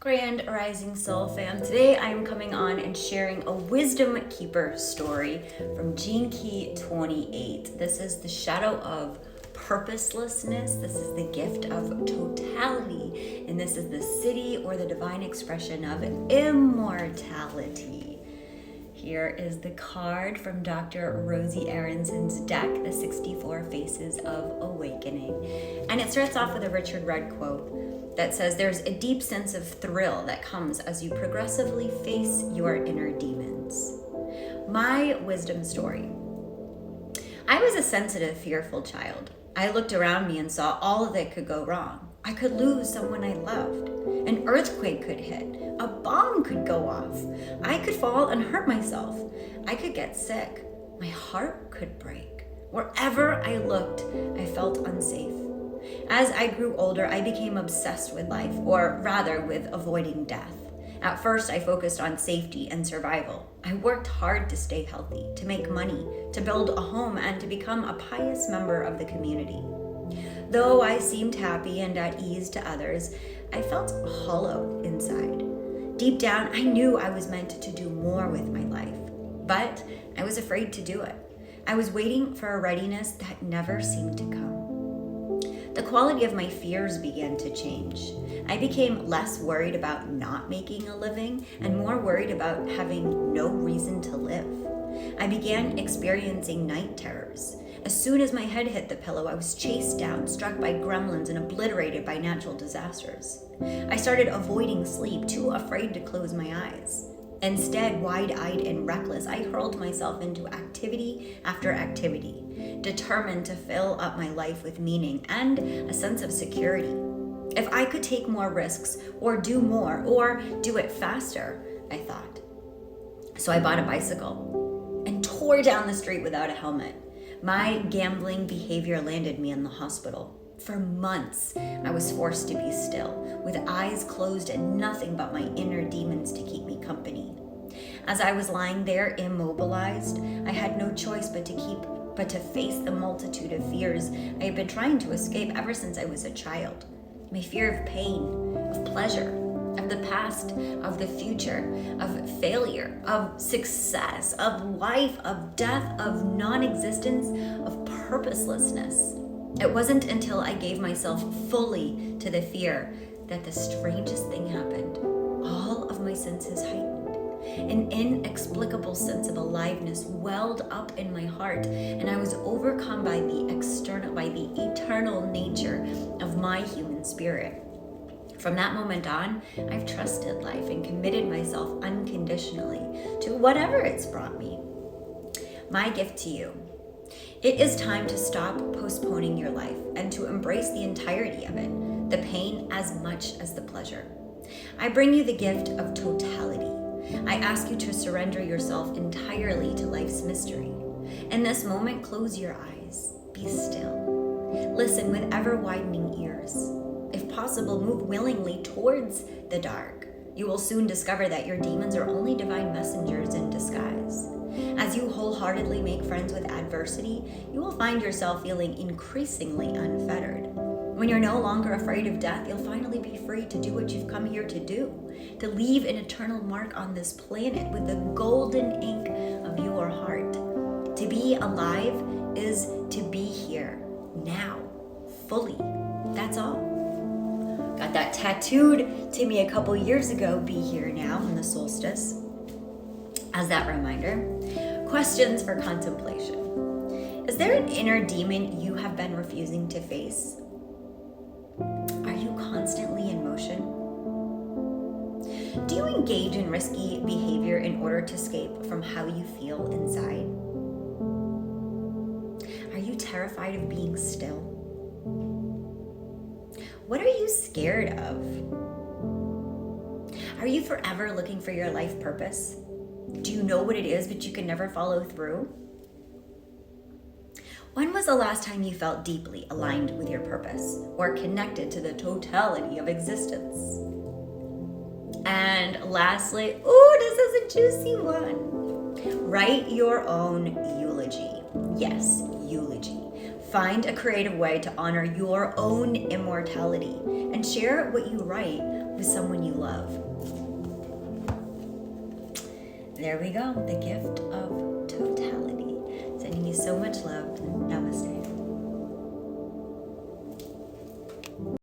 Grand Rising Soul Fam. Today I am coming on and sharing a Wisdom Keeper story from Gene Key 28. This is the shadow of purposelessness. This is the gift of totality. And this is the city or the divine expression of immortality. Here is the card from Dr. Rosy Aronson's deck, The 64 Faces of Awakening. And it starts off with a Richard Rudd quote that says, "There's a deep sense of thrill that comes as you progressively face your inner demons." My wisdom story. I was a sensitive, fearful child. I looked around me and saw all that could go wrong. I could lose someone I loved. An earthquake could hit. A bomb could go off. I could fall and hurt myself. I could get sick. My heart could break. Wherever I looked, I felt unsafe. As I grew older, I became obsessed with life, or rather with avoiding death. At first, I focused on safety and survival. I worked hard to stay healthy, to make money, to build a home, and to become a pious member of the community. Though I seemed happy and at ease to others, I felt hollow inside. Deep down, I knew I was meant to do more with my life, but I was afraid to do it. I was waiting for a readiness that never seemed to come. The quality of my fears began to change. I became less worried about not making a living and more worried about having no reason to live. I began experiencing night terrors. As soon as my head hit the pillow, I was chased down, struck by gremlins, and obliterated by natural disasters. I started avoiding sleep, too afraid to close my eyes. Instead, wide-eyed and reckless, I hurled myself into activity after activity, determined to fill up my life with meaning and a sense of security. If I could take more risks, or do more, or do it faster, I thought. So I bought a bicycle and tore down the street without a helmet. My gambling behavior landed me in the hospital. For months, I was forced to be still, with eyes closed and nothing but my inner demons to keep me company. As I was lying there immobilized, I had no choice but to face the multitude of fears I had been trying to escape ever since I was a child. My fear of pain, of pleasure, of the past, of the future, of failure, of success, of life, of death, of non-existence, of purposelessness. It wasn't until I gave myself fully to the fear that the strangest thing happened. All of my senses heightened. An inexplicable sense of aliveness welled up in my heart, and I was overcome by the eternal nature of my human spirit. From that moment on, I've trusted life and committed myself unconditionally to whatever it's brought me. My gift to you. It is time to stop postponing your life and to embrace the entirety of it, the pain as much as the pleasure. I bring you the gift of totality. I ask you to surrender yourself entirely to life's mystery. In this moment, close your eyes. Be still. Listen with ever-widening ears. If possible, move willingly towards the dark. You will soon discover that your demons are only divine messengers in disguise. As you wholeheartedly make friends with adversity, you will find yourself feeling increasingly unfettered. When you're no longer afraid of death, you'll finally be free to do what you've come here to do, to leave an eternal mark on this planet with the golden ink of your heart. To be alive is to be here, now, fully. That's all. Got that tattooed to me a couple years ago, be here now in the solstice. As that reminder, questions for contemplation. Is there an inner demon you have been refusing to face? Are you constantly in motion? Do you engage in risky behavior in order to escape from how you feel inside? Are you terrified of being still? What are you scared of? Are you forever looking for your life purpose? Do you know what it is, but you can never follow through? When was the last time you felt deeply aligned with your purpose or connected to the totality of existence? And lastly, this is a juicy one. Write your own eulogy. Yes, eulogy. Find a creative way to honor your own immortality and share what you write with someone you love. There we go, the gift of totality. Sending you so much